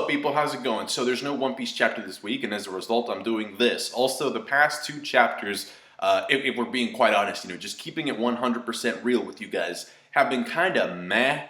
up, people? How's it going? So there's no One Piece chapter this week, and as a result, I'm doing this. Also, the past 2 chapters, if we're being quite honest, just keeping it 100% real with you guys, have been kind of meh.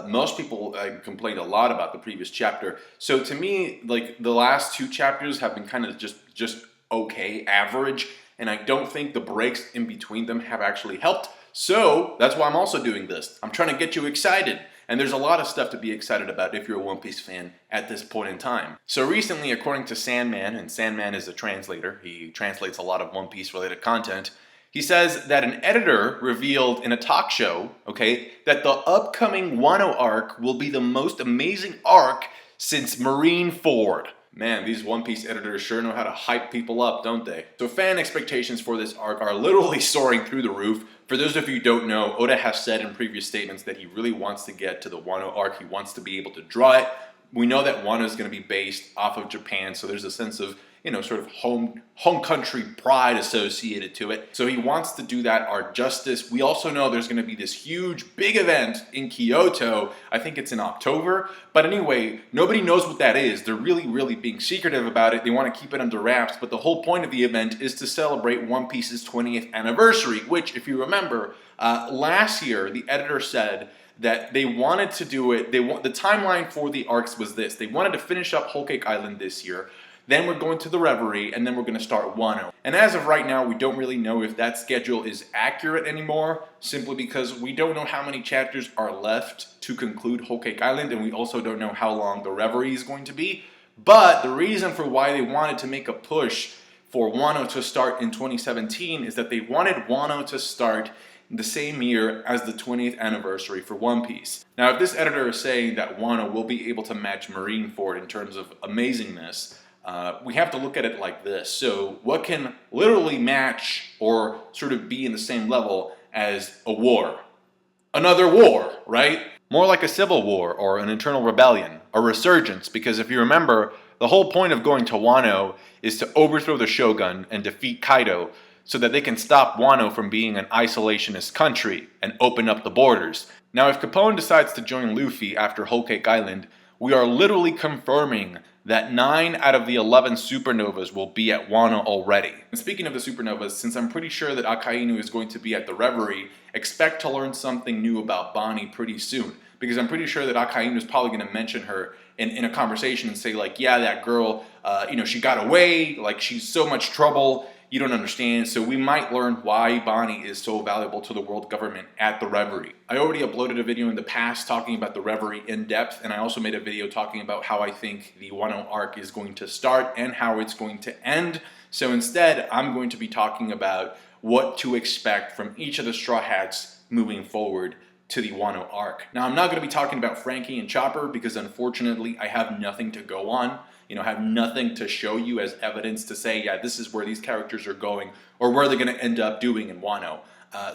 Most people complained a lot about the previous chapter. So to me, like, the last 2 chapters have been kind of just okay, average, and I don't think the breaks in between them have actually helped. So that's why I'm also doing this. I'm trying to get you excited. And there's a lot of stuff to be excited about if you're a One Piece fan at this point in time. So recently, according to Sandman, and Sandman is a translator, he translates a lot of One Piece related content, he says that an editor revealed in a talk show, okay, that the upcoming Wano arc will be the most amazing arc since Marineford. Man, these One Piece editors sure know how to hype people up, don't they? So fan expectations for this arc are literally soaring through the roof. For those of you who don't know, Oda has said in previous statements that he really wants to get to the Wano arc. He wants to be able to draw it. We know that Wano is going to be based off of Japan, so there's a sense of, sort of home country pride associated to it. So he wants to do that art justice. We also know there's going to be this huge, big event in Kyoto. I think it's in October. But anyway, nobody knows what that is. They're really being secretive about it. They want to keep it under wraps. But the whole point of the event is to celebrate One Piece's 20th anniversary, which, if you remember, last year, the editor said that they wanted to do it. The timeline for the arcs was this. They wanted to finish up Whole Cake Island this year. Then we're going to the Reverie, and then we're going to start Wano. And as of right now, we don't really know if that schedule is accurate anymore, simply because we don't know how many chapters are left to conclude Whole Cake Island, and we also don't know how long the Reverie is going to be. But the reason for why they wanted to make a push for Wano to start in 2017 is that they wanted Wano to start the same year as the 20th anniversary for One Piece. Now, if this editor is saying that Wano will be able to match Marineford in terms of amazingness, we have to look at it like this. So what can literally match or sort of be in the same level as a war? Another war, right? More like a civil war or an internal rebellion, a resurgence, because if you remember, the whole point of going to Wano is to overthrow the shogun and defeat Kaido so that they can stop Wano from being an isolationist country and open up the borders. Now, if Capone decides to join Luffy after Whole Cake Island, we are literally confirming that 9 out of the 11 supernovas will be at Wano already. And speaking of the supernovas, since I'm pretty sure that Akainu is going to be at the Reverie, expect to learn something new about Bonnie pretty soon. Because I'm pretty sure that Akainu is probably going to mention her in a conversation and say, like, yeah, that girl, she got away, like, she's so much trouble, you don't understand. So we might learn why Bonnie is so valuable to the world government at the Reverie. I already uploaded a video in the past talking about the Reverie in depth, and I also made a video talking about how I think the Wano arc is going to start and how it's going to end. So instead, I'm going to be talking about what to expect from each of the Straw Hats moving forward to the Wano arc. Now, I'm not going to be talking about Frankie and Chopper because unfortunately I have nothing to go on. I have nothing to show you as evidence to say, yeah, this is where these characters are going or where they're going to end up doing in Wano.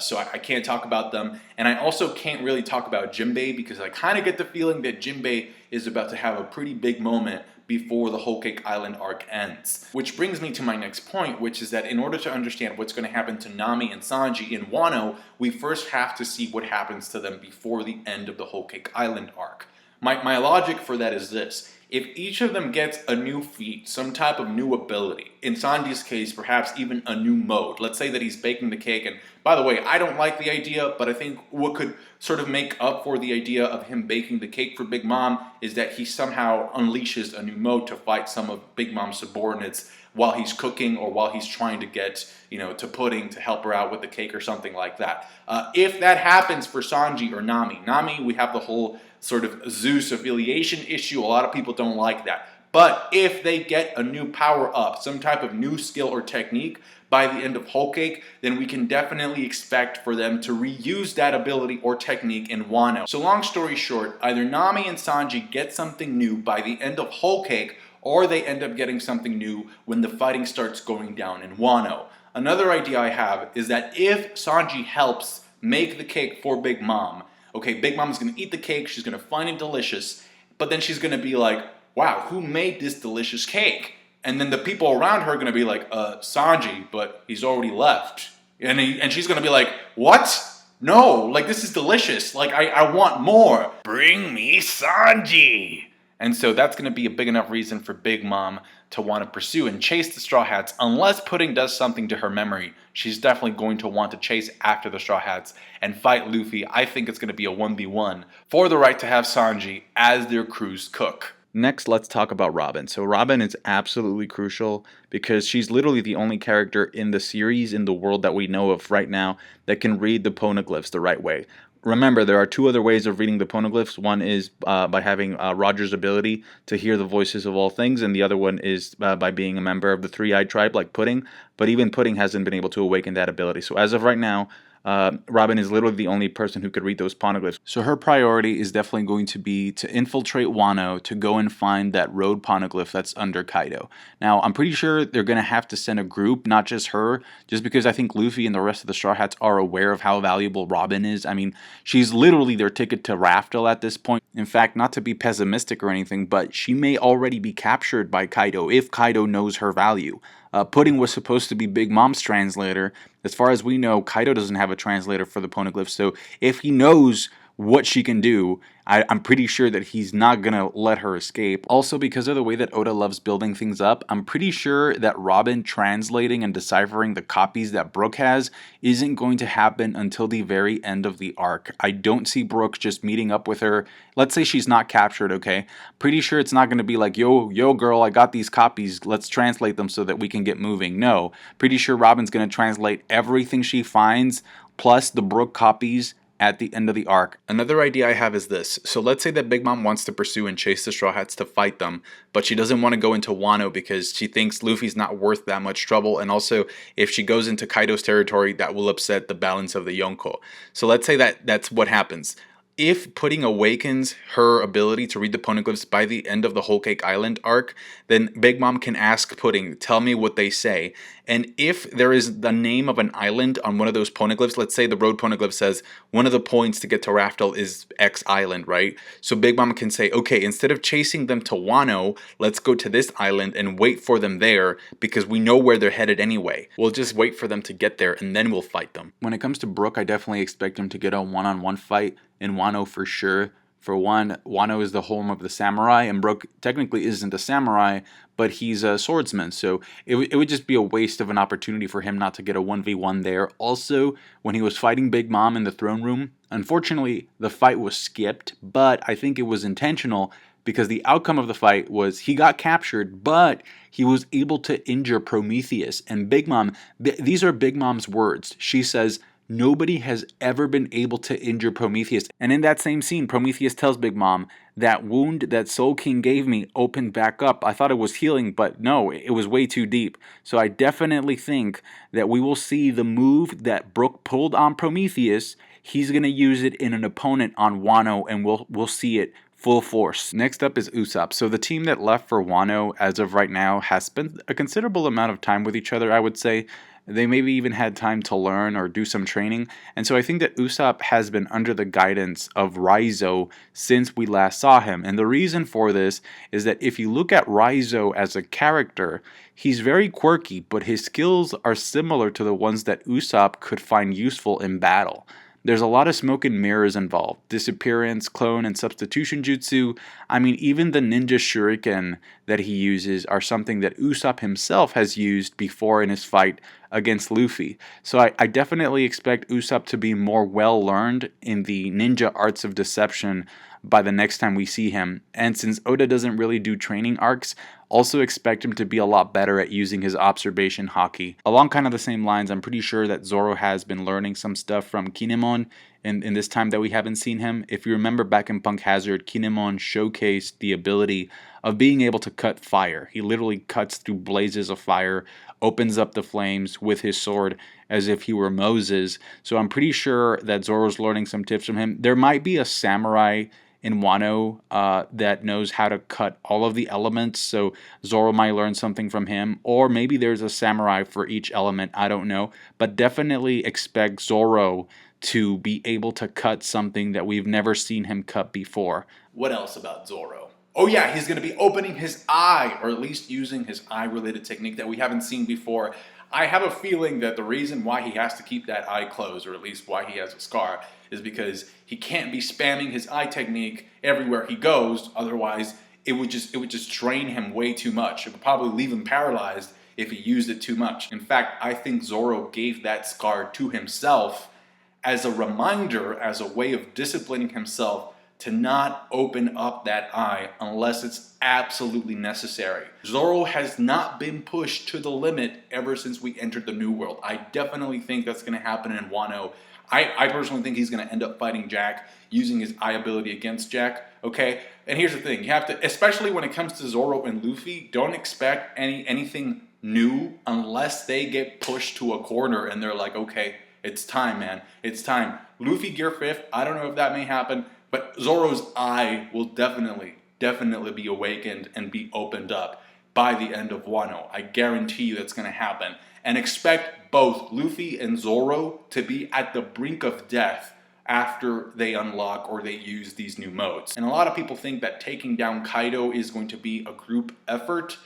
So I can't talk about them. And I also can't really talk about Jinbei because I kind of get the feeling that Jinbei is about to have a pretty big moment before the Whole Cake Island arc ends. Which brings me to my next point, which is that in order to understand what's going to happen to Nami and Sanji in Wano, we first have to see what happens to them before the end of the Whole Cake Island arc. My logic for that is this. If each of them gets a new feat, some type of new ability, in Sanji's case, perhaps even a new mode. Let's say that he's baking the cake, and by the way, I don't like the idea, but I think what could sort of make up for the idea of him baking the cake for Big Mom is that he somehow unleashes a new mode to fight some of Big Mom's subordinates while he's cooking or while he's trying to get, to Pudding to help her out with the cake or something like that. If that happens for Sanji or Nami, we have the whole sort of Zeus affiliation issue. A lot of people don't like that. But if they get a new power up, some type of new skill or technique by the end of Whole Cake, then we can definitely expect for them to reuse that ability or technique in Wano. So long story short, either Nami and Sanji get something new by the end of Whole Cake, or they end up getting something new when the fighting starts going down in Wano. Another idea I have is that if Sanji helps make the cake for Big Mom, okay, Big Mom's going to eat the cake, she's going to find it delicious, but then she's going to be like, wow, who made this delicious cake? And then the people around her are going to be like, Sanji, but he's already left. And she's going to be like, what? No, like, this is delicious. Like, I want more. Bring me Sanji. And so that's going to be a big enough reason for Big Mom to want to pursue and chase the Straw Hats. Unless Pudding does something to her memory, she's definitely going to want to chase after the Straw Hats and fight Luffy. I think it's going to be a 1v1 for the right to have Sanji as their crew's cook. Next, let's talk about Robin. So Robin is absolutely crucial because she's literally the only character in the series, in the world that we know of right now, that can read the poneglyphs the right way. Remember, there are two other ways of reading the poneglyphs. One is by having Roger's ability to hear the voices of all things, and the other one is by being a member of the Three-Eyed Tribe like Pudding. But even Pudding hasn't been able to awaken that ability. So as of right now, Robin is literally the only person who could read those poneglyphs. So her priority is definitely going to be to infiltrate Wano to go and find that road poneglyph that's under Kaido. Now, I'm pretty sure they're going to have to send a group, not just her, just because I think Luffy and the rest of the Straw Hats are aware of how valuable Robin is. I mean, she's literally their ticket to Raftel at this point. In fact, not to be pessimistic or anything, but she may already be captured by Kaido if Kaido knows her value. Pudding was supposed to be Big Mom's translator. As far as we know, Kaido doesn't have a translator for the poneglyph, so if he knows what she can do, I'm pretty sure that he's not going to let her escape. Also, because of the way that Oda loves building things up, I'm pretty sure that Robin translating and deciphering the copies that Brook has isn't going to happen until the very end of the arc. I don't see Brook just meeting up with her. Let's say she's not captured, okay? Pretty sure it's not going to be like, yo girl, I got these copies, let's translate them so that we can get moving. No, pretty sure Robin's going to translate everything she finds, plus the Brook copies, at the end of the arc. Another idea I have is this. So let's say that Big Mom wants to pursue and chase the Straw Hats to fight them, but she doesn't want to go into Wano because she thinks Luffy's not worth that much trouble, and also if she goes into Kaido's territory, that will upset the balance of the Yonko. So let's say that that's what happens. If Pudding awakens her ability to read the poneglyphs by the end of the Whole Cake Island arc, then Big Mom can ask Pudding, tell me what they say. And if there is the name of an island on one of those poneglyphs, let's say the road poneglyph says one of the points to get to Raftel is X island, right? So Big Mom can say, okay, instead of chasing them to Wano, let's go to this island and wait for them there because we know where they're headed anyway. We'll just wait for them to get there and then we'll fight them. When it comes to Brook, I definitely expect him to get a one-on-one fight in Wano for sure. For one, Wano is the home of the samurai, and Brook technically isn't a samurai, but he's a swordsman, so it would just be a waste of an opportunity for him not to get a 1v1 there. Also, when he was fighting Big Mom in the throne room, unfortunately, the fight was skipped, but I think it was intentional because the outcome of the fight was he got captured, but he was able to injure Prometheus. And Big Mom, these are Big Mom's words. She says, nobody has ever been able to injure Prometheus. And in that same scene, Prometheus tells Big Mom, that wound that Soul King gave me opened back up. I thought it was healing, but no, it was way too deep. So I definitely think that we will see the move that Brook pulled on Prometheus. He's going to use it in an opponent on Wano, and we'll see it full force. Next up is Usopp. So the team that left for Wano as of right now has spent a considerable amount of time with each other, I would say. They maybe even had time to learn or do some training. And so I think that Usopp has been under the guidance of Raizo since we last saw him. And the reason for this is that if you look at Raizo as a character, he's very quirky, but his skills are similar to the ones that Usopp could find useful in battle. There's a lot of smoke and mirrors involved. Disappearance, clone, and substitution jutsu. I mean, even the ninja shuriken that he uses are something that Usopp himself has used before in his fight against Luffy. So I definitely expect Usopp to be more well-learned in the ninja arts of deception by the next time we see him. And since Oda doesn't really do training arcs, also expect him to be a lot better at using his observation haki. Along kind of the same lines, I'm pretty sure that Zoro has been learning some stuff from Kinemon in this time that we haven't seen him. If you remember back in Punk Hazard, Kinemon showcased the ability of being able to cut fire. He literally cuts through blazes of fire, opens up the flames with his sword as if he were Moses. So I'm pretty sure that Zoro's learning some tips from him. There might be a samurai in Wano that knows how to cut all of the elements, so Zoro might learn something from him, or maybe there's a samurai for each element, I don't know, but definitely expect Zoro to be able to cut something that we've never seen him cut before. What else about Zoro? Oh yeah, he's going to be opening his eye, or at least using his eye-related technique that we haven't seen before. I have a feeling that the reason why he has to keep that eye closed, or at least why he has a scar, is because he can't be spamming his eye technique everywhere he goes, otherwise it would just drain him way too much. It would probably leave him paralyzed if he used it too much. In fact, I think Zoro gave that scar to himself as a reminder, as a way of disciplining himself to not open up that eye unless it's absolutely necessary. Zoro has not been pushed to the limit ever since we entered the New World. I definitely think that's going to happen in Wano. I personally think he's going to end up fighting Jack, using his eye ability against Jack, okay? And here's the thing, you have to, especially when it comes to Zoro and Luffy, don't expect anything new unless they get pushed to a corner and they're like, okay, it's time, man, it's time. Luffy Gear 5th, I don't know if that may happen, but Zoro's eye will definitely be awakened and be opened up by the end of Wano. I guarantee you that's going to happen. And expect both Luffy and Zoro to be at the brink of death after they unlock or they use these new modes. And a lot of people think that taking down Kaido is going to be a group effort,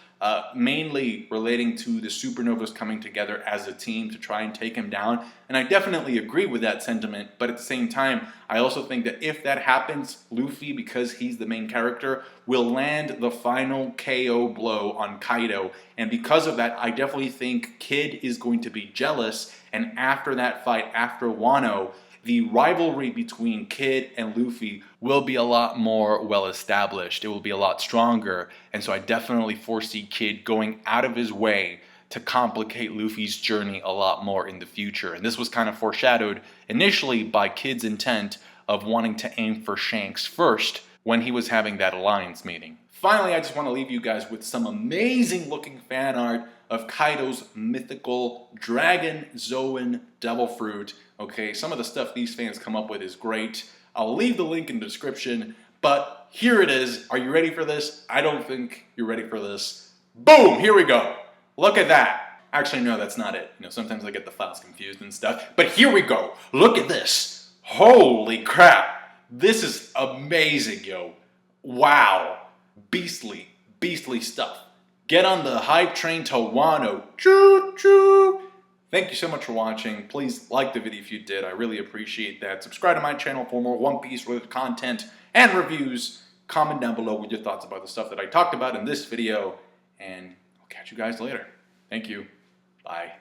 mainly relating to the supernovas coming together as a team to try and take him down. And I definitely agree with that sentiment, but at the same time, I also think that if that happens, Luffy, because he's the main character, will land the final KO blow on Kaido. And because of that, I definitely think Kid is going to be jealous, and after that fight, after Wano, the rivalry between Kid and Luffy will be a lot more well established. It will be a lot stronger. And so I definitely foresee Kid going out of his way to complicate Luffy's journey a lot more in the future. And this was kind of foreshadowed initially by Kid's intent of wanting to aim for Shanks first when he was having that alliance meeting. Finally, I just want to leave you guys with some amazing looking fan art of Kaido's mythical dragon Zoan devil fruit. Okay, some of the stuff these fans come up with is great. I'll leave the link in the description, but here it is. Are you ready for this? I don't think you're ready for this. Boom, here we go. Look at that. Actually, no, that's not it. You know, sometimes I get the files confused and stuff, but here we go. Look at this. Holy crap. This is amazing, yo. Wow. Beastly stuff. Get on the hype train to Wano. Choo choo. Thank you so much for watching. Please like the video if you did. I really appreciate that. Subscribe to my channel for more One Piece related content and reviews. Comment down below with your thoughts about the stuff that I talked about in this video. And I'll catch you guys later. Thank you. Bye.